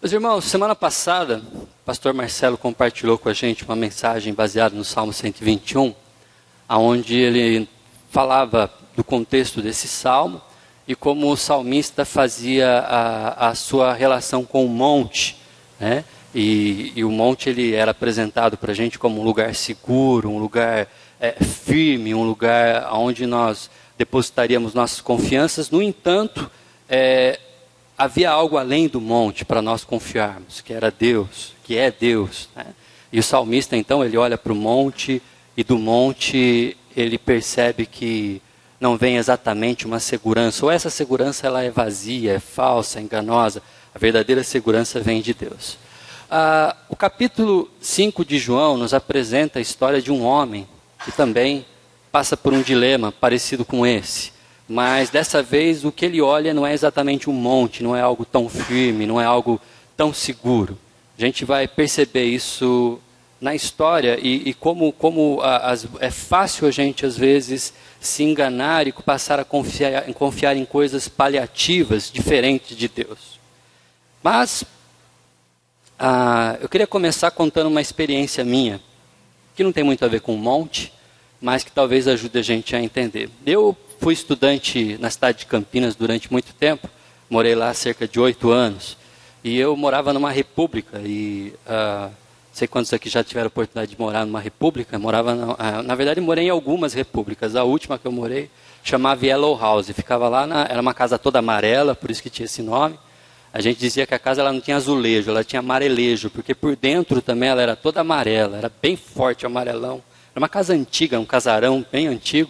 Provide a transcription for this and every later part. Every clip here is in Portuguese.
Meus irmãos, semana passada, o pastor Marcelo compartilhou com a gente uma mensagem baseada no Salmo 121, onde ele falava do contexto desse salmo e como o salmista fazia a sua relação com o monte, né? E o monte ele era apresentado para a gente como um lugar seguro, um lugar firme, um lugar onde nós depositaríamos nossas confianças. No entanto, havia algo além do monte para nós confiarmos, que era Deus, que é Deus, né? E o salmista, então, ele olha para o monte, e do monte ele percebe que não vem exatamente uma segurança, ou essa segurança ela é vazia, é falsa, é enganosa. A verdadeira segurança vem de Deus. O capítulo 5 de João nos apresenta a história de um homem que também passa por um dilema parecido com esse. Mas dessa vez o que ele olha não é exatamente um monte, não é algo tão firme, não é algo tão seguro. A gente vai perceber isso na história e como é fácil a gente às vezes se enganar e passar a confiar em coisas paliativas, diferentes de Deus. Mas eu queria começar contando uma experiência minha, que não tem muito a ver com um monte, mas que talvez ajude a gente a entender. Eu fui estudante na cidade de Campinas durante muito tempo, morei lá há cerca de 8 anos, e eu morava numa república, e não sei quantos aqui já tiveram a oportunidade de morar numa república, na verdade morei em algumas repúblicas, a última que eu morei chamava Yellow House, ficava lá, era uma casa toda amarela, por isso que tinha esse nome. A gente dizia que a casa ela não tinha azulejo, ela tinha amarelejo, porque por dentro também ela era toda amarela, era bem forte, amarelão. Era uma casa antiga, um casarão bem antigo.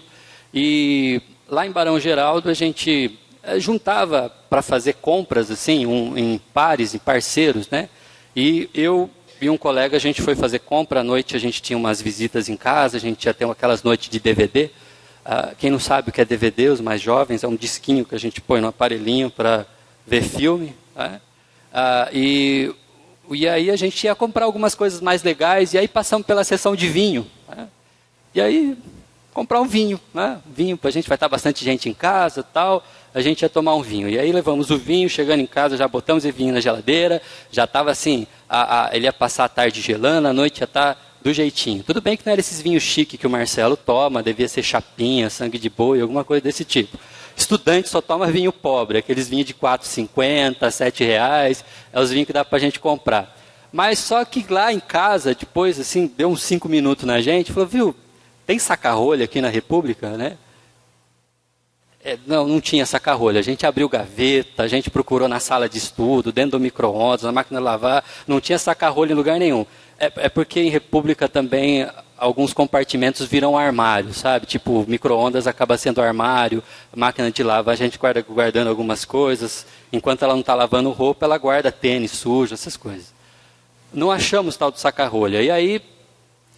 E lá em Barão Geraldo a gente juntava para fazer compras assim, em pares, em parceiros, né? E eu e um colega, a gente foi fazer compra à noite, a gente tinha umas visitas em casa, a gente ia ter aquelas noites de DVD. Quem não sabe o que é DVD, os mais jovens, é um disquinho que a gente põe no aparelhinho para ver filme. Né? E aí a gente ia comprar algumas coisas mais legais, e aí passamos pela seção de vinho. Né? E aí, comprar um vinho, né? Vinho, a gente vai estar bastante gente em casa, tal, a gente ia tomar um vinho. E aí levamos o vinho, chegando em casa, já botamos o vinho na geladeira, já estava assim, ele ia passar a tarde gelando, a noite ia estar do jeitinho. Tudo bem que não era esses vinhos chiques que o Marcelo toma, devia ser chapinha, sangue de boi, alguma coisa desse tipo. Estudante só toma vinho pobre, aqueles vinhos de R$4,50, R$7, é os vinhos que dá para a gente comprar. Mas só que lá em casa, depois, assim, deu uns 5 minutos na gente, falou, viu, tem saca-rolha aqui na República, né? Não tinha saca-rolha. A gente abriu gaveta, a gente procurou na sala de estudo, dentro do micro-ondas, na máquina de lavar, não tinha saca-rolha em lugar nenhum. É porque em República também alguns compartimentos viram armário, sabe? Tipo, micro-ondas acaba sendo armário, máquina de lavar, a gente guardando algumas coisas. Enquanto ela não está lavando roupa, ela guarda tênis sujo, essas coisas. Não achamos tal do saca-rolha. E aí,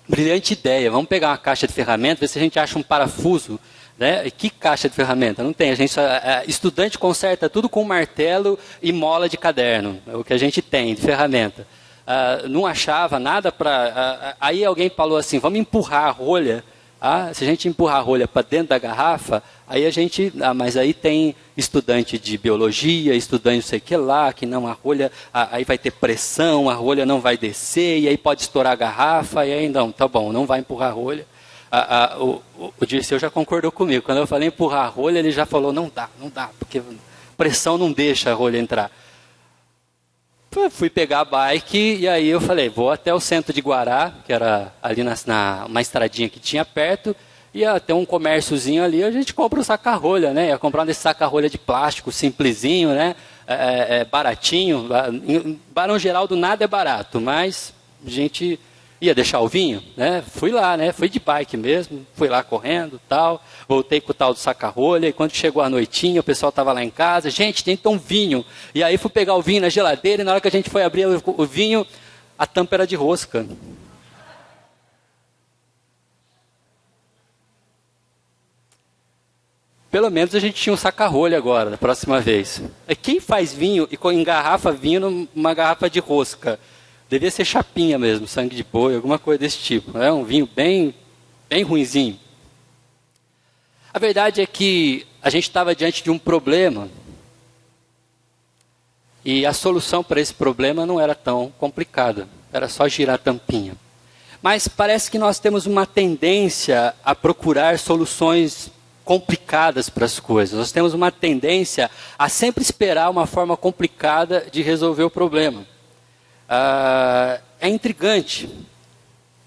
brilhante ideia, vamos pegar uma caixa de ferramenta, ver se a gente acha um parafuso. Né? Que caixa de ferramenta? Não tem, a gente estudante conserta tudo com martelo e mola de caderno, é o que a gente tem de ferramenta. Não achava nada para... aí alguém falou assim, vamos empurrar a rolha. Se a gente empurrar a rolha para dentro da garrafa, aí a gente... mas aí tem estudante de biologia, estudante não sei o que lá, que não, a rolha... aí vai ter pressão, a rolha não vai descer, e aí pode estourar a garrafa, e aí não, tá bom, não vai empurrar a rolha. O Dirceu já concordou comigo. Quando eu falei empurrar a rolha, ele já falou, não dá, porque pressão não deixa a rolha entrar. Fui pegar a bike e aí eu falei, vou até o centro de Guará, que era ali uma estradinha que tinha perto, ia ter um comérciozinho ali, a gente compra um saca-rolha, né? Ia comprar um desse saca-rolha de plástico, simplesinho, né? Baratinho. Em Barão Geraldo nada é barato, mas a gente ia deixar o vinho, né? Fui lá, né? Fui de bike mesmo, fui lá correndo, tal. Voltei com o tal do saca-rolha e quando chegou a noitinha, o pessoal estava lá em casa, gente, tem que ter um vinho. E aí fui pegar o vinho na geladeira e na hora que a gente foi abrir o vinho, a tampa era de rosca. Pelo menos a gente tinha um saca-rolha agora, da próxima vez. Quem faz vinho e engarrafa vinho numa garrafa de rosca? Devia ser chapinha mesmo, sangue de boi, alguma coisa desse tipo. É um vinho bem, bem ruinzinho. A verdade é que a gente estava diante de um problema E a solução para esse problema não era tão complicada, era só girar a tampinha. Mas parece que nós temos uma tendência a procurar soluções complicadas para as coisas. Nós temos uma tendência a sempre esperar uma forma complicada de resolver o problema. É intrigante,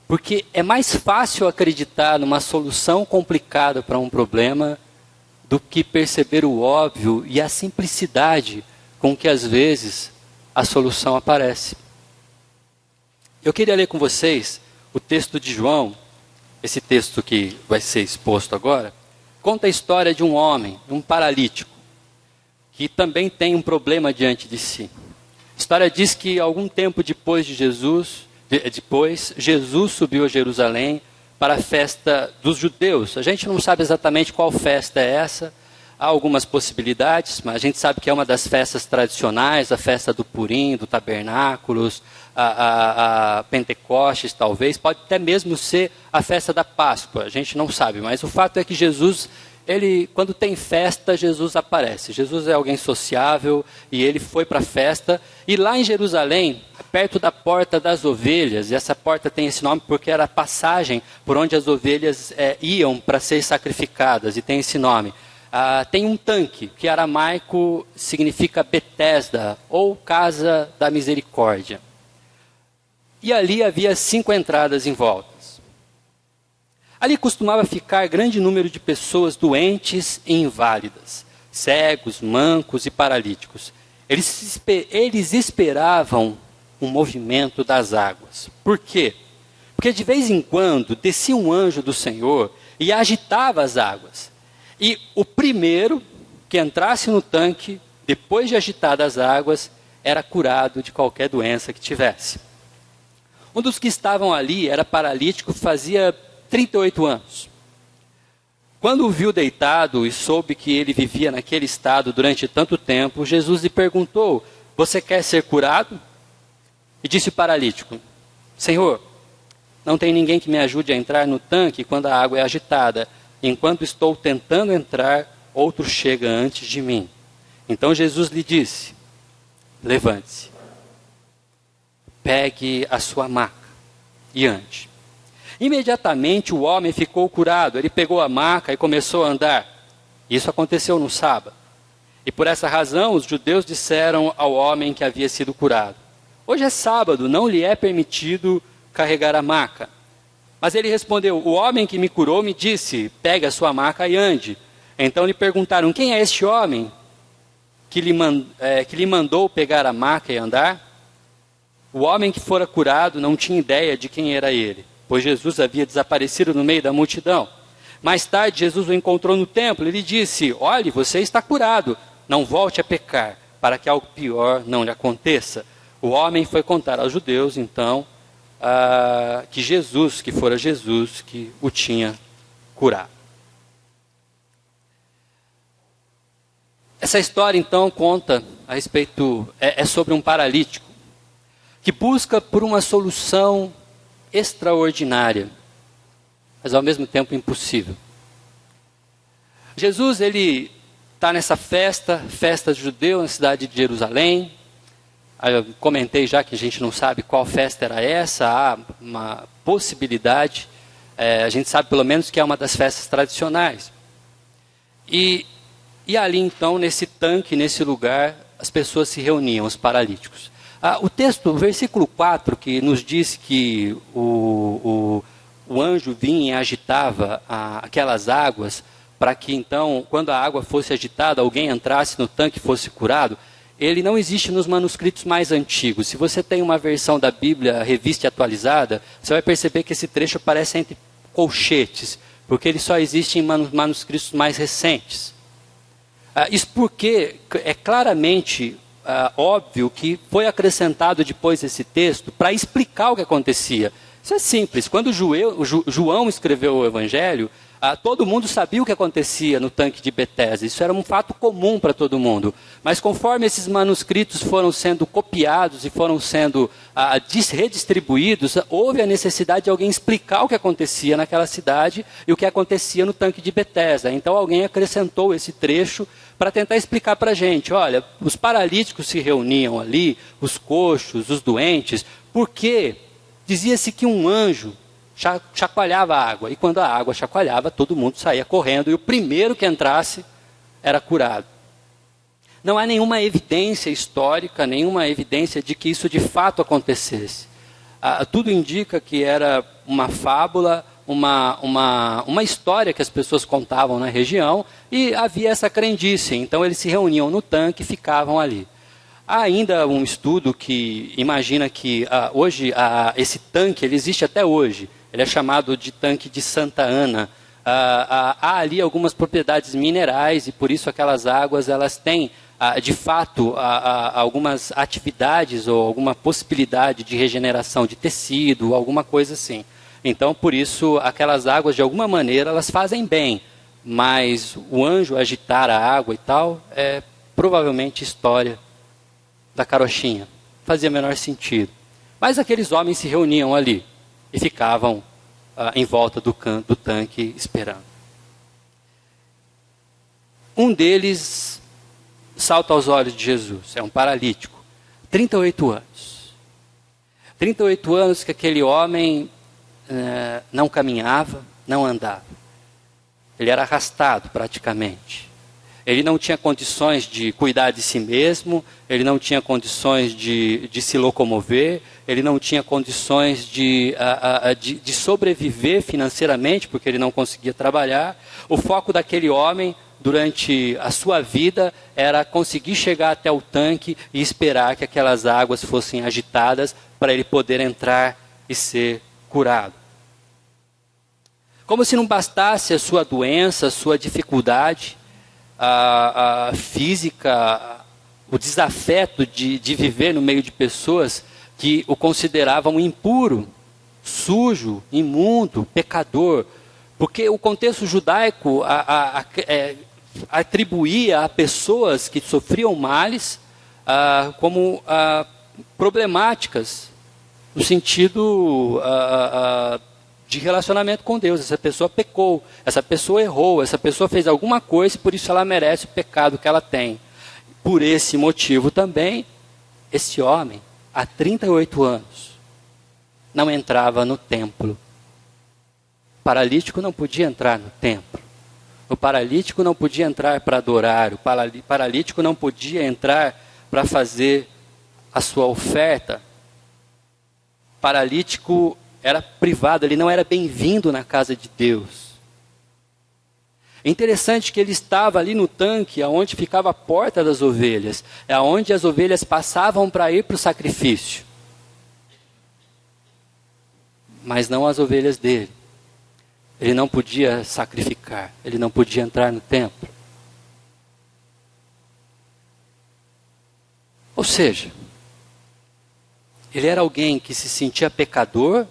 porque é mais fácil acreditar numa solução complicada para um problema do que perceber o óbvio e a simplicidade com que às vezes a solução aparece. Eu queria ler com vocês o texto de João, esse texto que vai ser exposto agora, conta a história de um homem, um paralítico, que também tem um problema diante de si. A história diz que algum tempo depois Jesus subiu a Jerusalém para a festa dos judeus. A gente não sabe exatamente qual festa é essa, há algumas possibilidades, mas a gente sabe que é uma das festas tradicionais, a festa do Purim, do Tabernáculos, a Pentecostes talvez, pode até mesmo ser a festa da Páscoa, a gente não sabe, mas o fato é que Jesus, quando tem festa, Jesus aparece. Jesus é alguém sociável e ele foi para a festa, e lá em Jerusalém, perto da porta das ovelhas, e essa porta tem esse nome porque era a passagem por onde as ovelhas iam para ser sacrificadas, e tem esse nome. Tem um tanque, que em aramaico significa Betesda, ou Casa da Misericórdia. E ali havia 5 entradas em voltas. Ali costumava ficar grande número de pessoas doentes e inválidas, cegos, mancos e paralíticos. Eles esperavam o movimento das águas. Por quê? Porque de vez em quando descia um anjo do Senhor e agitava as águas. E o primeiro que entrasse no tanque, depois de agitadas as águas, era curado de qualquer doença que tivesse. Um dos que estavam ali era paralítico, fazia 38 anos. Quando o viu deitado e soube que ele vivia naquele estado durante tanto tempo, Jesus lhe perguntou: você quer ser curado? E disse o paralítico: Senhor, não tem ninguém que me ajude a entrar no tanque quando a água é agitada. Enquanto estou tentando entrar, outro chega antes de mim. Então Jesus lhe disse: levante-se, pegue a sua maca e ande. Imediatamente o homem ficou curado. Ele pegou a maca e começou a andar. Isso aconteceu no sábado. E por essa razão os judeus disseram ao homem que havia sido curado: hoje é sábado, não lhe é permitido carregar a maca. Mas ele respondeu: o homem que me curou me disse, pegue a sua maca e ande. Então lhe perguntaram: quem é este homem que lhe mandou pegar a maca e andar? O homem que fora curado não tinha ideia de quem era ele, pois Jesus havia desaparecido no meio da multidão. Mais tarde Jesus o encontrou no templo e lhe disse: olhe, você está curado, não volte a pecar, para que algo pior não lhe aconteça. O homem foi contar aos judeus, então, que fora Jesus que o tinha curado. Essa história, então, conta a respeito, é sobre um paralítico que busca por uma solução extraordinária, mas ao mesmo tempo impossível. Jesus, ele está nessa festa judeu na cidade de Jerusalém. Eu comentei já que a gente não sabe qual festa era essa, há uma possibilidade, a gente sabe pelo menos que é uma das festas tradicionais. E ali então, nesse tanque, nesse lugar, as pessoas se reuniam, os paralíticos. O texto, o versículo 4, que nos diz que o anjo vinha e agitava aquelas águas, para que então, quando a água fosse agitada, alguém entrasse no tanque e fosse curado, ele não existe nos manuscritos mais antigos. Se você tem uma versão da Bíblia revista e atualizada, você vai perceber que esse trecho aparece entre colchetes, porque ele só existe em manuscritos mais recentes. Isso porque é claramente óbvio que foi acrescentado depois esse texto para explicar o que acontecia. Isso é simples. Quando João escreveu o Evangelho, todo mundo sabia o que acontecia no tanque de Betesda. Isso era um fato comum para todo mundo. Mas conforme esses manuscritos foram sendo copiados e foram sendo redistribuídos, houve a necessidade de alguém explicar o que acontecia naquela cidade e o que acontecia no tanque de Betesda. Então alguém acrescentou esse trecho para tentar explicar para a gente, olha, os paralíticos se reuniam ali, os coxos, os doentes, porque dizia-se que um anjo chacoalhava a água, e quando a água chacoalhava, todo mundo saía correndo, e o primeiro que entrasse era curado. Não há nenhuma evidência histórica, nenhuma evidência de que isso de fato acontecesse. Tudo indica que era uma fábula, uma história que as pessoas contavam na região, e havia essa crendice. Então eles se reuniam no tanque e ficavam ali. Há ainda um estudo que imagina que hoje esse tanque ele existe até hoje. Ele é chamado de tanque de Santa Ana. Há ali algumas propriedades minerais e por isso aquelas águas elas têm de fato algumas atividades ou alguma possibilidade de regeneração de tecido, alguma coisa assim. Então, por isso, aquelas águas, de alguma maneira, elas fazem bem. Mas o anjo agitar a água e tal, é provavelmente história da carochinha. Fazia menor sentido. Mas aqueles homens se reuniam ali e ficavam em volta do tanque esperando. Um deles salta aos olhos de Jesus. É um paralítico. 38 anos. 38 anos que aquele homem não caminhava, não andava. Ele era arrastado praticamente. Ele não tinha condições de cuidar de si mesmo, ele não tinha condições de se locomover, ele não tinha condições de sobreviver financeiramente, porque ele não conseguia trabalhar. O foco daquele homem, durante a sua vida, era conseguir chegar até o tanque e esperar que aquelas águas fossem agitadas para ele poder entrar e ser curado. Como se não bastasse a sua doença, a sua dificuldade a física, o desafeto de viver no meio de pessoas que o consideravam impuro, sujo, imundo, pecador. Porque o contexto judaico atribuía a pessoas que sofriam males como problemáticas, no sentido de relacionamento com Deus. Essa pessoa pecou, essa pessoa errou, essa pessoa fez alguma coisa e por isso ela merece o pecado que ela tem. Por esse motivo também, esse homem, há 38 anos, não entrava no templo. O paralítico não podia entrar no templo. O paralítico não podia entrar para adorar. O paralítico não podia entrar para fazer a sua oferta. O paralítico era privado, ele não era bem-vindo na casa de Deus. É interessante que ele estava ali no tanque, onde ficava a porta das ovelhas, é onde as ovelhas passavam para ir para o sacrifício. Mas não as ovelhas dele. Ele não podia sacrificar, ele não podia entrar no templo. Ou seja, ele era alguém que se sentia pecador,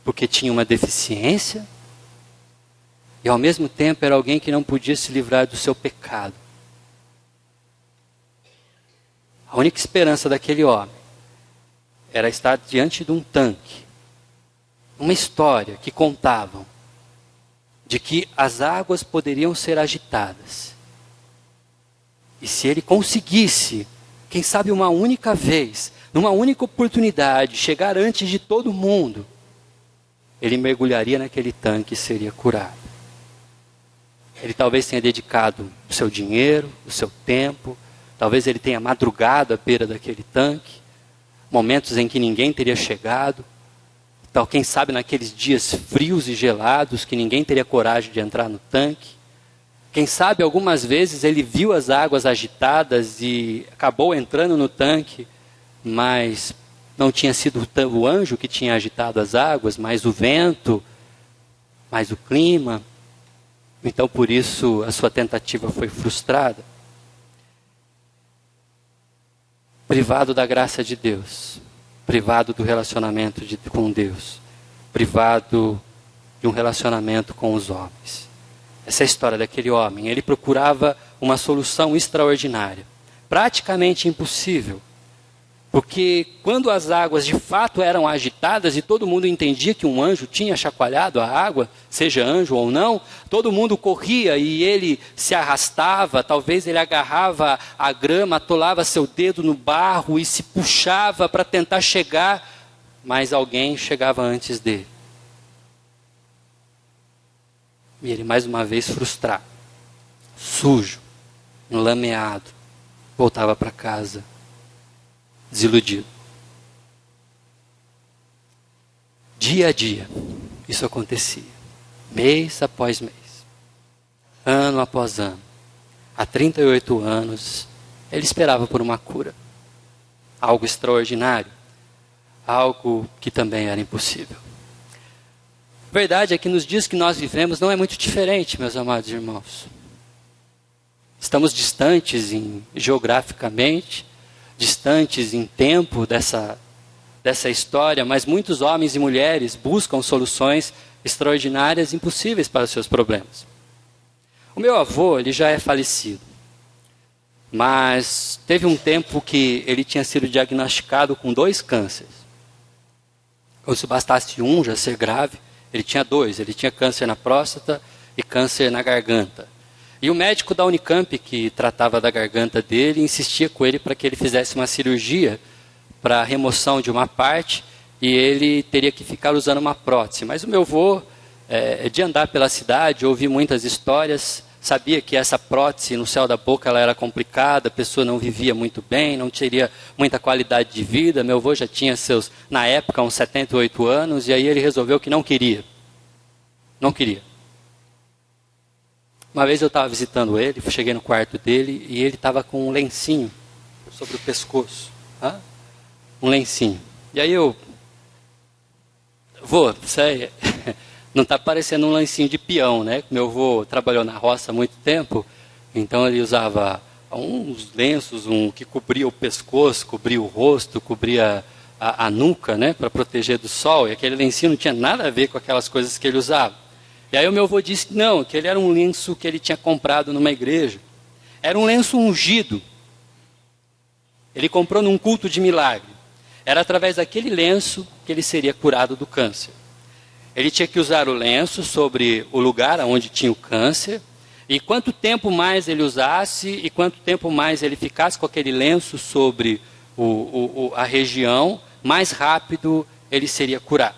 porque tinha uma deficiência, e ao mesmo tempo era alguém que não podia se livrar do seu pecado. A única esperança daquele homem era estar diante de um tanque, uma história que contavam de que as águas poderiam ser agitadas. E se ele conseguisse, quem sabe uma única vez, numa única oportunidade, chegar antes de todo mundo, ele mergulharia naquele tanque e seria curado. Ele talvez tenha dedicado o seu dinheiro, o seu tempo, talvez ele tenha madrugado à beira daquele tanque, momentos em que ninguém teria chegado, então, quem sabe naqueles dias frios e gelados, que ninguém teria coragem de entrar no tanque. Quem sabe algumas vezes ele viu as águas agitadas e acabou entrando no tanque, mas não tinha sido o anjo que tinha agitado as águas, mas o vento, mas o clima. Então, por isso, a sua tentativa foi frustrada. Privado da graça de Deus, privado do relacionamento com Deus, privado de um relacionamento com os homens. Essa é a história daquele homem. Ele procurava uma solução extraordinária, praticamente impossível, Porque quando as águas de fato eram agitadas e todo mundo entendia que um anjo tinha chacoalhado a água, seja anjo ou não, todo mundo corria e ele se arrastava, talvez ele agarrava a grama, atolava seu dedo no barro e se puxava para tentar chegar, mas alguém chegava antes dele. E ele mais uma vez frustrado, sujo, enlameado, voltava para casa. Desiludido. Dia a dia, isso acontecia. Mês após mês. Ano após ano. Há 38 anos, ele esperava por uma cura. Algo extraordinário. Algo que também era impossível. A verdade é que nos dias que nós vivemos não é muito diferente, meus amados irmãos. Estamos distantes geograficamente, distantes em tempo dessa história, mas muitos homens e mulheres buscam soluções extraordinárias, impossíveis para os seus problemas. O meu avô, ele já é falecido, mas teve um tempo que ele tinha sido diagnosticado com 2 cânceres. Como se bastasse um já ser grave, ele tinha 2, ele tinha câncer na próstata e câncer na garganta. E o médico da Unicamp, que tratava da garganta dele, insistia com ele para que ele fizesse uma cirurgia para a remoção de uma parte e ele teria que ficar usando uma prótese. Mas o meu avô, de andar pela cidade, ouvir muitas histórias, sabia que essa prótese no céu da boca ela era complicada, a pessoa não vivia muito bem, não teria muita qualidade de vida. Meu avô já tinha na época, uns 78 anos, e aí ele resolveu que não queria. Não queria. Uma vez eu estava visitando ele, cheguei no quarto dele e ele estava com um lencinho sobre o pescoço. Um lencinho. E aí vô, você não está parecendo um lencinho de peão, né? Meu avô trabalhou na roça há muito tempo, então ele usava uns lenços que cobria o pescoço, cobria o rosto, cobria a nuca, né? Para proteger do sol, e aquele lencinho não tinha nada a ver com aquelas coisas que ele usava. E aí o meu avô disse que ele era um lenço que ele tinha comprado numa igreja. Era um lenço ungido. Ele comprou num culto de milagre. Era através daquele lenço que ele seria curado do câncer. Ele tinha que usar o lenço sobre o lugar onde tinha o câncer. E quanto tempo mais ele usasse e quanto tempo mais ele ficasse com aquele lenço sobre a região, mais rápido ele seria curado.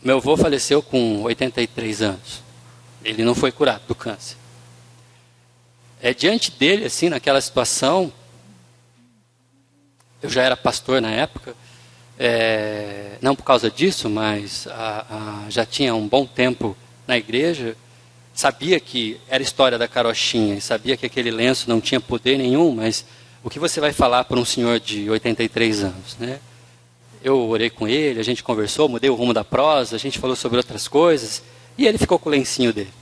Meu avô faleceu com 83 anos. Ele não foi curado do câncer. Diante dele, assim, naquela situação, eu já era pastor na época, não por causa disso, mas já tinha um bom tempo na igreja, sabia que era história da carochinha, e sabia que aquele lenço não tinha poder nenhum, mas o que você vai falar para um senhor de 83 anos, né? Eu orei com ele, a gente conversou, mudei o rumo da prosa, a gente falou sobre outras coisas, e ele ficou com o lencinho dele.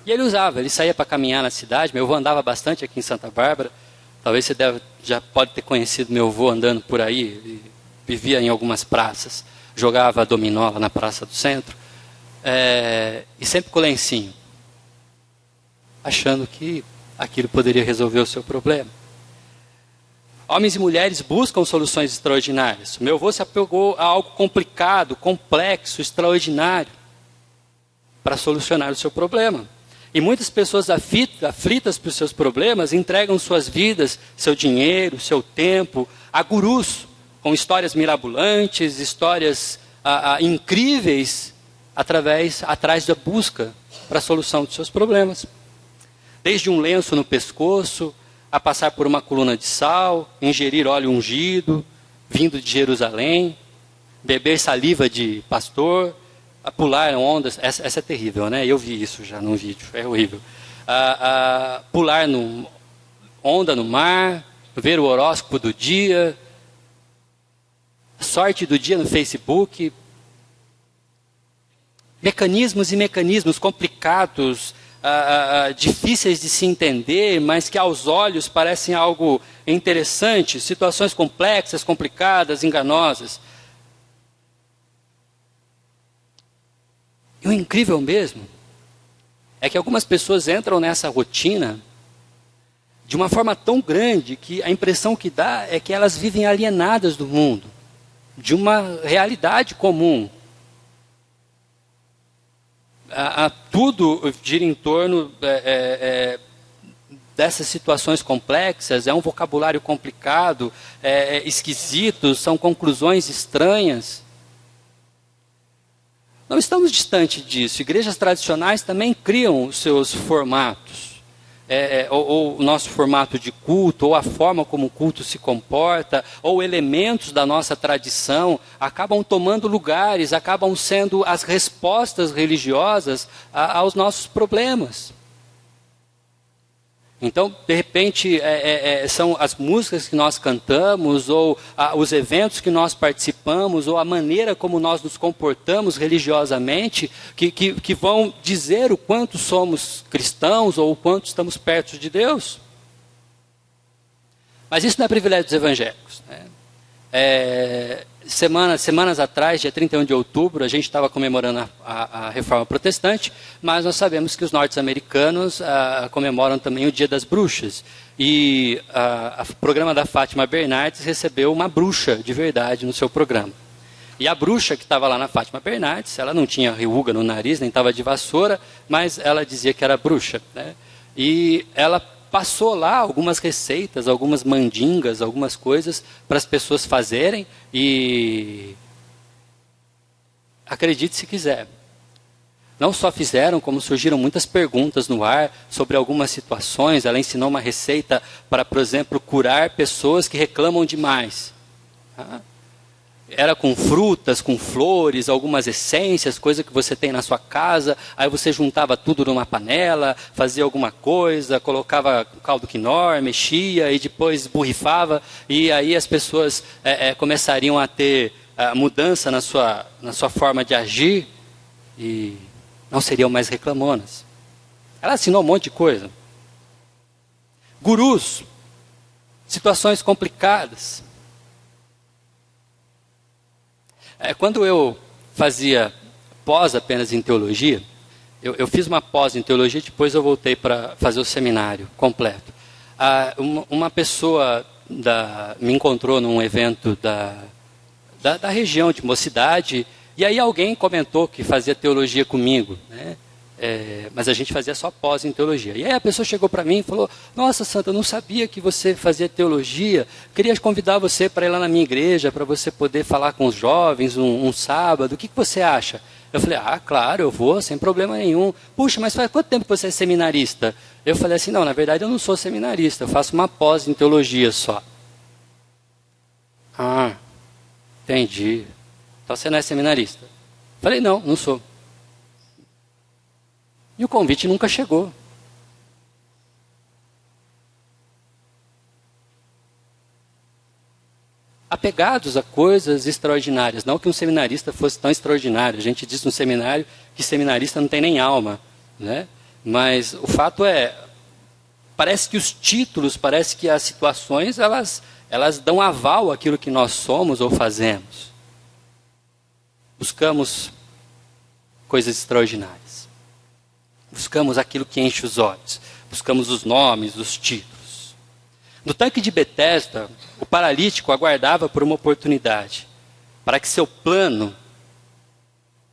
E ele usava, ele saía para caminhar na cidade, meu avô andava bastante aqui em Santa Bárbara, talvez você já pode ter conhecido meu avô andando por aí, ele vivia em algumas praças, jogava dominó lá na Praça do Centro, e sempre com o lencinho, achando que aquilo poderia resolver o seu problema. Homens e mulheres buscam soluções extraordinárias. Meu avô se apegou a algo complicado, complexo, extraordinário, para solucionar o seu problema. E muitas pessoas aflitas por seus problemas entregam suas vidas, seu dinheiro, seu tempo a gurus, com histórias mirabolantes, histórias incríveis, atrás da busca para a solução dos seus problemas. Desde um lenço no pescoço, a passar por uma coluna de sal, ingerir óleo ungido, vindo de Jerusalém, beber saliva de pastor, a pular ondas, essa é terrível, né? Eu vi isso já num vídeo, é horrível. Pular onda no mar, ver o horóscopo do dia, sorte do dia no Facebook, mecanismos e mecanismos complicados, difíceis de se entender, mas que aos olhos parecem algo interessante, situações complexas, complicadas, enganosas. E o incrível mesmo é que algumas pessoas entram nessa rotina de uma forma tão grande que a impressão que dá é que elas vivem alienadas do mundo, de uma realidade comum. Tudo gira em torno dessas situações complexas, é um vocabulário complicado, esquisito, são conclusões estranhas. Não estamos distante disso. Igrejas tradicionais também criam os seus formatos. Ou o nosso formato de culto, ou a forma como o culto se comporta, ou elementos da nossa tradição, acabam tomando lugares, acabam sendo as respostas religiosas aos nossos problemas. Então, de repente, são as músicas que nós cantamos, ou os eventos que nós participamos, ou a maneira como nós nos comportamos religiosamente, que vão dizer o quanto somos cristãos, ou o quanto estamos perto de Deus. Mas isso não é privilégio dos evangélicos, né? Semanas atrás, dia 31 de outubro, a gente estava comemorando a Reforma Protestante, mas nós sabemos que os norte-americanos comemoram também o Dia das Bruxas. E o programa da Fátima Bernardes recebeu uma bruxa de verdade no seu programa. E a bruxa que estava lá na Fátima Bernardes, ela não tinha ruga no nariz, nem estava de vassoura, mas ela dizia que era bruxa, né? E ela passou lá algumas receitas, algumas mandingas, algumas coisas para as pessoas fazerem e acredite se quiser. Não só fizeram, como surgiram muitas perguntas no ar sobre algumas situações. Ela ensinou uma receita para, por exemplo, curar pessoas que reclamam demais. Era com frutas, com flores, algumas essências, coisa que você tem na sua casa. Aí você juntava tudo numa panela, fazia alguma coisa, colocava caldo quinor, mexia e depois borrifava. E aí as pessoas começariam a ter mudança na sua forma de agir e não seriam mais reclamonas. Ela ensinou um monte de coisa. Gurus, situações complicadas. Quando eu fazia pós apenas em teologia, eu fiz uma pós em teologia, depois eu voltei para fazer o seminário completo. Uma pessoa me encontrou num evento da região de Mocidade, e aí alguém comentou que fazia teologia comigo, né? Mas a gente fazia só pós em teologia. E aí a pessoa chegou para mim e falou: nossa, Santa, eu não sabia que você fazia teologia, queria convidar você para ir lá na minha igreja, para você poder falar com os jovens um sábado, o que você acha? Eu falei: claro, eu vou, sem problema nenhum. Puxa, mas faz quanto tempo que você é seminarista? Eu falei assim: não, na verdade eu não sou seminarista, eu faço uma pós em teologia só. Entendi. Então você não é seminarista? Eu falei: não, não sou. E o convite nunca chegou. Apegados a coisas extraordinárias. Não que um seminarista fosse tão extraordinário. A gente diz no seminário que seminarista não tem nem alma, né? Mas o fato parece que os títulos, parece que as situações, elas dão aval àquilo que nós somos ou fazemos. Buscamos coisas extraordinárias. Buscamos aquilo que enche os olhos. Buscamos os nomes, os títulos. No tanque de Betesda, o paralítico aguardava por uma oportunidade para que seu plano,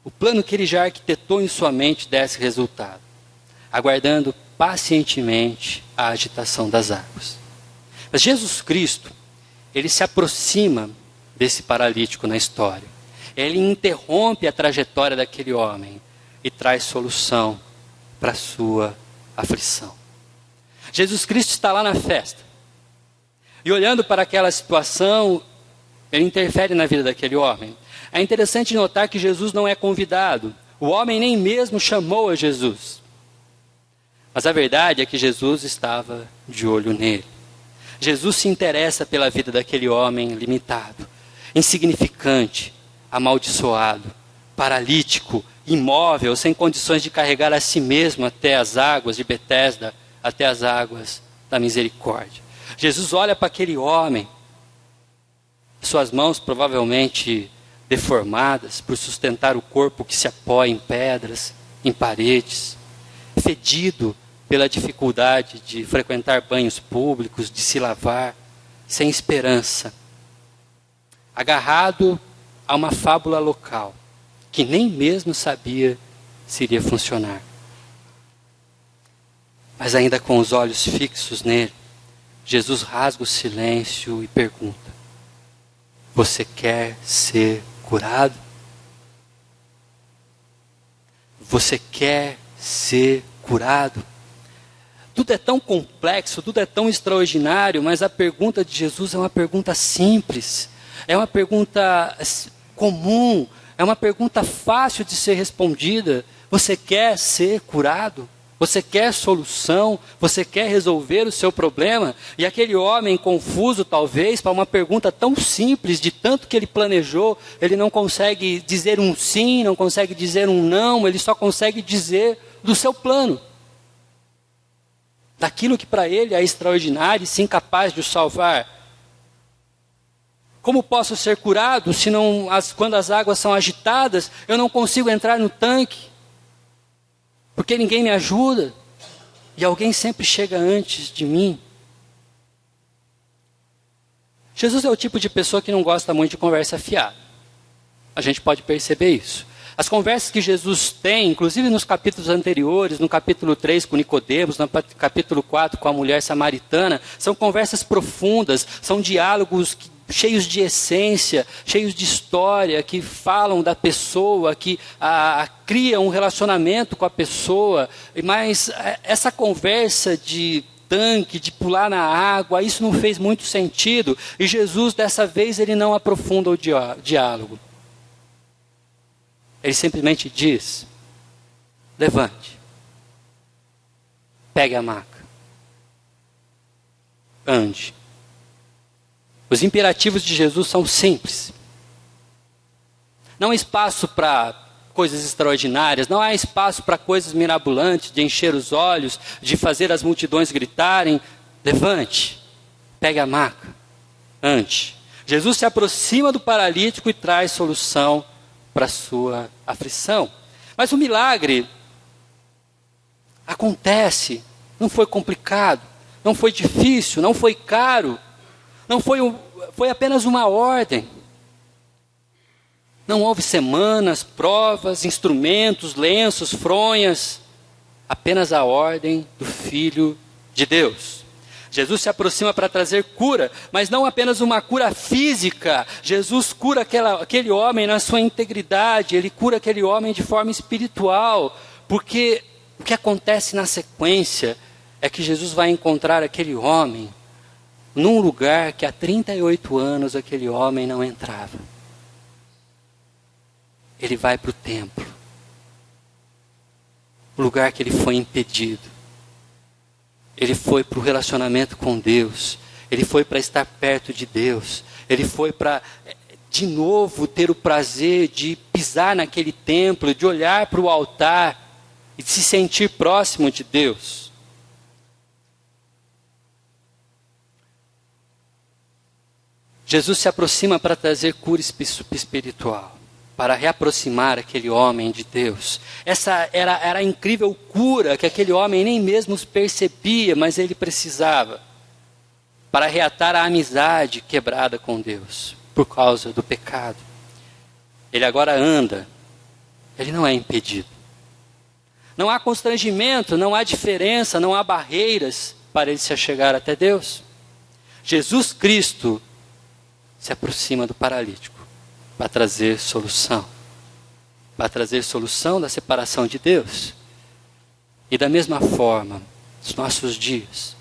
o plano que ele já arquitetou em sua mente, desse resultado, aguardando pacientemente a agitação das águas. Mas Jesus Cristo, ele se aproxima desse paralítico na história. Ele interrompe a trajetória daquele homem e traz solução para a sua aflição. Jesus Cristo está lá na festa. E olhando para aquela situação, ele interfere na vida daquele homem. É interessante notar que Jesus não é convidado. O homem nem mesmo chamou a Jesus. Mas a verdade é que Jesus estava de olho nele. Jesus se interessa pela vida daquele homem limitado, insignificante, amaldiçoado, paralítico, imóvel, sem condições de carregar a si mesmo até as águas de Betesda, até as águas da misericórdia. Jesus olha para aquele homem, suas mãos provavelmente deformadas por sustentar o corpo que se apoia em pedras, em paredes, fedido pela dificuldade de frequentar banhos públicos, de se lavar, sem esperança, agarrado a uma fábula local, que nem mesmo sabia se iria funcionar. Mas ainda com os olhos fixos nele, Jesus rasga o silêncio e pergunta: você quer ser curado? Você quer ser curado? Tudo é tão complexo, tudo é tão extraordinário, mas a pergunta de Jesus é uma pergunta simples, é uma pergunta comum, é uma pergunta fácil de ser respondida. Você quer ser curado? Você quer solução? Você quer resolver o seu problema? E aquele homem confuso, talvez, para uma pergunta tão simples, de tanto que ele planejou, ele não consegue dizer um sim, não consegue dizer um não, ele só consegue dizer do seu plano. Daquilo que para ele é extraordinário e sim capaz de o salvar. Como posso ser curado se não, quando as águas são agitadas, eu não consigo entrar no tanque? Porque ninguém me ajuda, e alguém sempre chega antes de mim. Jesus é o tipo de pessoa que não gosta muito de conversa fiada. A gente pode perceber isso. As conversas que Jesus tem, inclusive nos capítulos anteriores, no capítulo 3 com Nicodemos, no capítulo 4 com a mulher samaritana, são conversas profundas, são diálogos cheios de essência, cheios de história, que falam da pessoa, que criam um relacionamento com a pessoa. Mas essa conversa de tanque, de pular na água, isso não fez muito sentido. E Jesus, dessa vez, ele não aprofunda o diálogo. Ele simplesmente diz: levante, pegue a maca, ande. Os imperativos de Jesus são simples. Não há espaço para coisas extraordinárias, não há espaço para coisas mirabolantes, de encher os olhos, de fazer as multidões gritarem. Levante, pegue a maca, ande. Jesus se aproxima do paralítico e traz solução para a sua aflição. Mas o milagre acontece, não foi complicado, não foi difícil, não foi caro. Não foi apenas uma ordem. Não houve semanas, provas, instrumentos, lenços, fronhas. Apenas a ordem do Filho de Deus. Jesus se aproxima para trazer cura, mas não apenas uma cura física. Jesus cura aquele homem na sua integridade. Ele cura aquele homem de forma espiritual. Porque o que acontece na sequência é que Jesus vai encontrar aquele homem num lugar que há 38 anos aquele homem não entrava. Ele vai para o templo. O lugar que ele foi impedido. Ele foi para o relacionamento com Deus. Ele foi para estar perto de Deus. Ele foi para, de novo, ter o prazer de pisar naquele templo, de olhar para o altar e de se sentir próximo de Deus. Jesus se aproxima para trazer cura espiritual, para reaproximar aquele homem de Deus. Essa era a incrível cura que aquele homem nem mesmo percebia, mas ele precisava, para reatar a amizade quebrada com Deus, por causa do pecado. Ele agora anda, ele não é impedido. Não há constrangimento, não há diferença, não há barreiras para ele se achegar até Deus. Jesus Cristo se aproxima do paralítico para trazer solução. Para trazer solução da separação de Deus. E da mesma forma, nos nossos dias,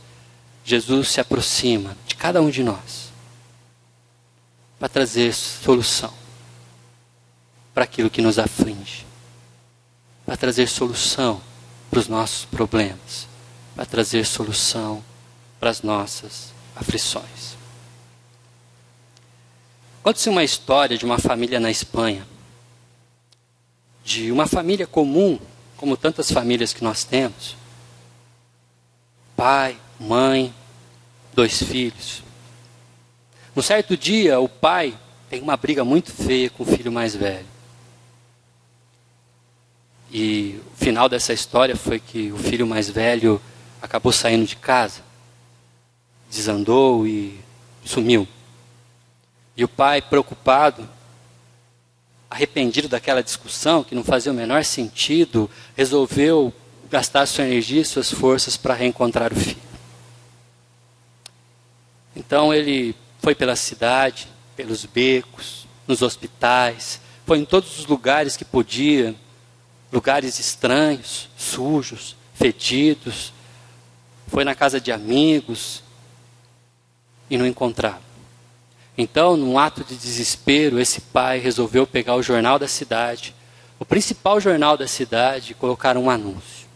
Jesus se aproxima de cada um de nós para trazer solução para aquilo que nos aflige. Para trazer solução para os nossos problemas. Para trazer solução para as nossas aflições. Conta-se uma história de uma família na Espanha. De uma família comum, como tantas famílias que nós temos. Pai, mãe, 2 filhos. Um certo dia, o pai tem uma briga muito feia com o filho mais velho. E o final dessa história foi que o filho mais velho acabou saindo de casa, desandou e sumiu. E o pai, preocupado, arrependido daquela discussão, que não fazia o menor sentido, resolveu gastar sua energia e suas forças para reencontrar o filho. Então ele foi pela cidade, pelos becos, nos hospitais, foi em todos os lugares que podia, lugares estranhos, sujos, fedidos, foi na casa de amigos e não encontrava. Então, num ato de desespero, esse pai resolveu pegar o jornal da cidade, o principal jornal da cidade, e colocar um anúncio.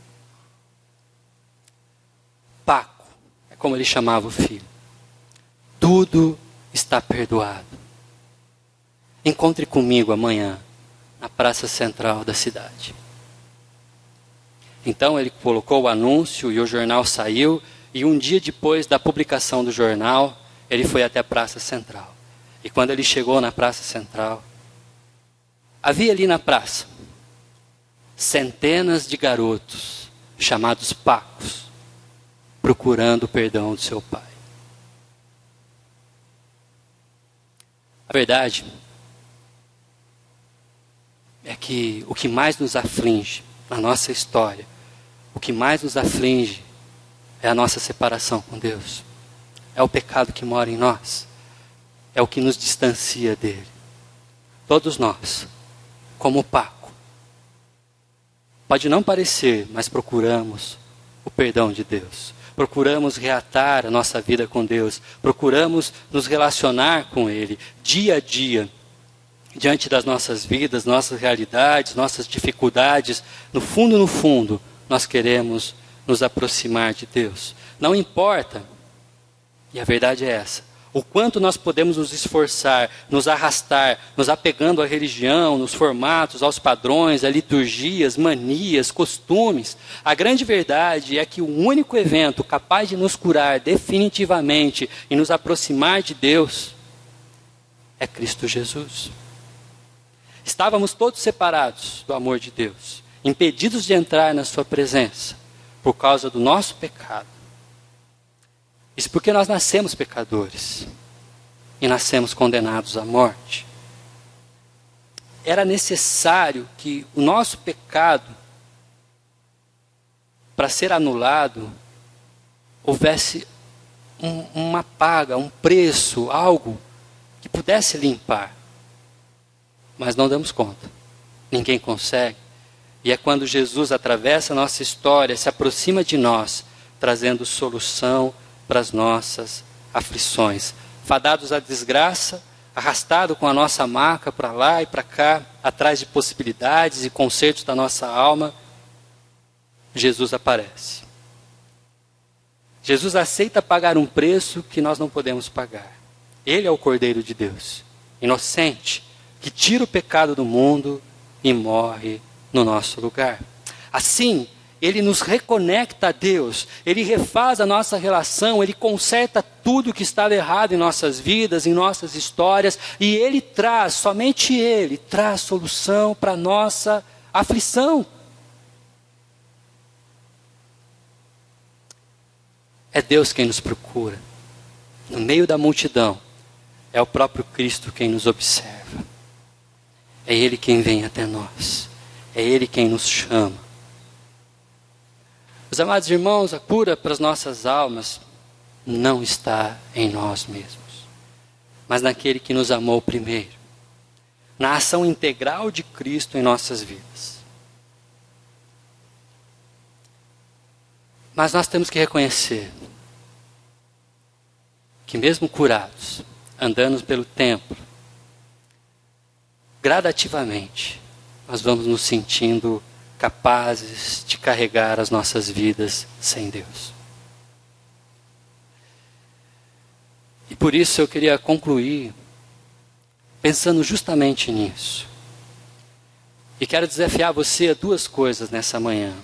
Paco, é como ele chamava o filho. Tudo está perdoado. Encontre comigo amanhã, na praça central da cidade. Então ele colocou o anúncio e o jornal saiu, e um dia depois da publicação do jornal, ele foi até a praça central. E quando ele chegou na praça central, havia ali na praça centenas de garotos, chamados Pacos, procurando o perdão do seu pai. A verdade é que o que mais nos aflige na nossa história, o que mais nos aflige é a nossa separação com Deus. É o pecado que mora em nós. É o que nos distancia dele. Todos nós, como Paco, pode não parecer, mas procuramos o perdão de Deus. Procuramos reatar a nossa vida com Deus. Procuramos nos relacionar com Ele, dia a dia, diante das nossas vidas, nossas realidades, nossas dificuldades. No fundo, nós queremos nos aproximar de Deus. Não importa, e a verdade é essa, o quanto nós podemos nos esforçar, nos arrastar, nos apegando à religião, nos formatos, aos padrões, a liturgias, manias, costumes. A grande verdade é que o único evento capaz de nos curar definitivamente e nos aproximar de Deus é Cristo Jesus. Estávamos todos separados do amor de Deus, impedidos de entrar na sua presença por causa do nosso pecado. Isso porque nós nascemos pecadores e nascemos condenados à morte. Era necessário que o nosso pecado, para ser anulado, houvesse uma paga, um preço, algo que pudesse limpar. Mas não damos conta. Ninguém consegue. E é quando Jesus atravessa a nossa história, se aproxima de nós, trazendo solução para as nossas aflições. Fadados à desgraça, arrastado com a nossa maca para lá e para cá, atrás de possibilidades e concertos da nossa alma, Jesus aparece. Jesus aceita pagar um preço que nós não podemos pagar. Ele é o Cordeiro de Deus, inocente, que tira o pecado do mundo e morre no nosso lugar. Assim, Ele nos reconecta a Deus, Ele refaz a nossa relação, Ele conserta tudo que estava errado em nossas vidas, em nossas histórias, e Ele traz, somente Ele, traz solução para a nossa aflição. É Deus quem nos procura. No meio da multidão, é o próprio Cristo quem nos observa. É Ele quem vem até nós. É Ele quem nos chama. Meus amados irmãos, a cura para as nossas almas não está em nós mesmos, mas naquele que nos amou primeiro, na ação integral de Cristo em nossas vidas. Mas nós temos que reconhecer que mesmo curados, andando pelo templo, gradativamente, nós vamos nos sentindo capazes de carregar as nossas vidas sem Deus. E por isso eu queria concluir pensando justamente nisso. E quero desafiar você a duas coisas nessa manhã.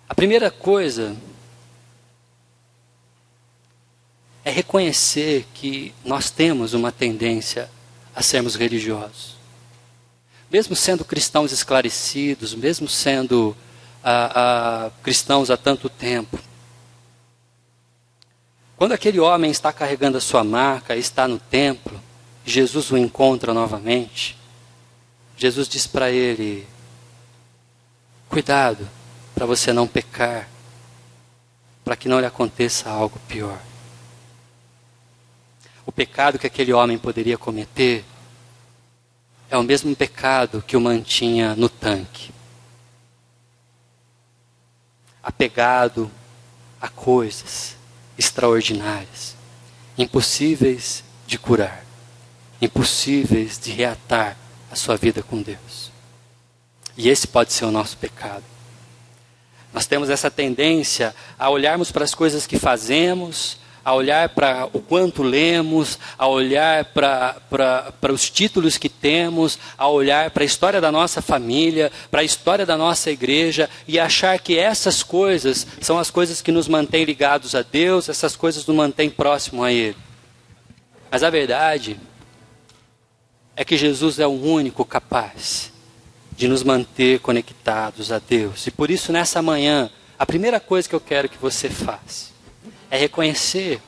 A primeira coisa é reconhecer que nós temos uma tendência a sermos religiosos. Mesmo sendo cristãos esclarecidos, mesmo sendo cristãos há tanto tempo. Quando aquele homem está carregando a sua maca, está no templo, Jesus o encontra novamente. Jesus diz para ele: cuidado para você não pecar, para que não lhe aconteça algo pior. O pecado que aquele homem poderia cometer é o mesmo pecado que o mantinha no tanque. Apegado a coisas extraordinárias, impossíveis de curar, impossíveis de reatar a sua vida com Deus. E esse pode ser o nosso pecado. Nós temos essa tendência a olharmos para as coisas que fazemos, a olhar para o quanto lemos, a olhar para os títulos que temos, a olhar para a história da nossa família, para a história da nossa igreja e achar que essas coisas são as coisas que nos mantêm ligados a Deus, essas coisas nos mantêm próximo a Ele. Mas a verdade é que Jesus é o único capaz de nos manter conectados a Deus. E por isso, nessa manhã, a primeira coisa que eu quero que você faça é reconhecer,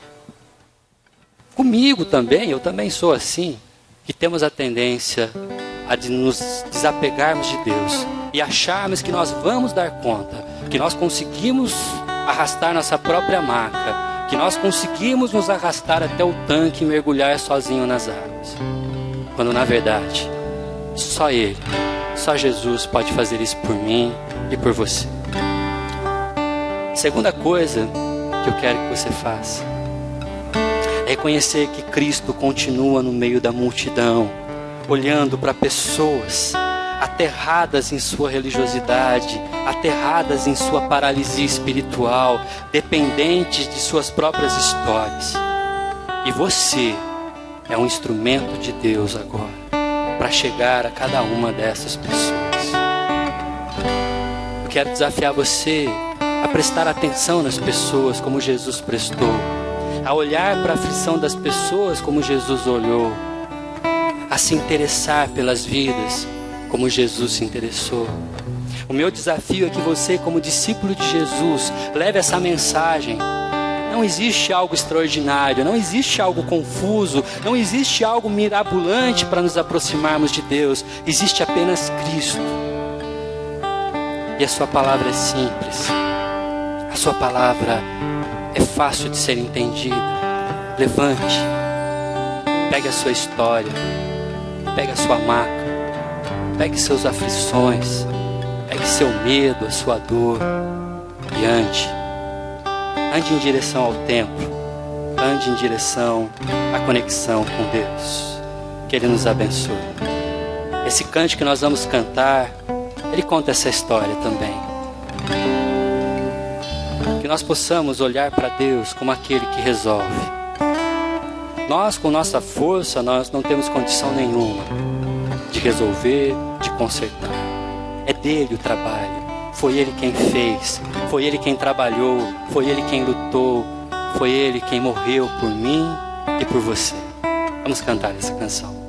comigo também, eu também sou assim, que temos a tendência a de nos desapegarmos de Deus e acharmos que nós vamos dar conta, que nós conseguimos arrastar nossa própria maca, que nós conseguimos nos arrastar até o tanque e mergulhar sozinho nas águas. Quando na verdade, só Ele, só Jesus pode fazer isso por mim e por você. Segunda coisa que eu quero que você faça é reconhecer que Cristo continua no meio da multidão, olhando para pessoas aterradas em sua religiosidade, aterradas em sua paralisia espiritual, dependentes de suas próprias histórias. E você é um instrumento de Deus agora, para chegar a cada uma dessas pessoas. Eu quero desafiar você a prestar atenção nas pessoas como Jesus prestou, a olhar para a aflição das pessoas como Jesus olhou, a se interessar pelas vidas como Jesus se interessou. O meu desafio é que você, como discípulo de Jesus, leve essa mensagem. Não existe algo extraordinário, não existe algo confuso, não existe algo mirabolante para nos aproximarmos de Deus. Existe apenas Cristo. E a sua palavra é simples. A sua palavra é fácil de ser entendida. Levante, pegue a sua história, pegue a sua maca, pegue seus aflições, pegue seu medo, a sua dor e ande. Ande em direção ao templo, ande em direção à conexão com Deus. Que Ele nos abençoe. Esse cântico que nós vamos cantar, ele conta essa história também. Que nós possamos olhar para Deus como aquele que resolve. Nós, com nossa força, nós não temos condição nenhuma de resolver, de consertar. É dele o trabalho. Foi Ele quem fez, foi Ele quem trabalhou, foi Ele quem lutou, foi Ele quem morreu por mim e por você. Vamos cantar essa canção.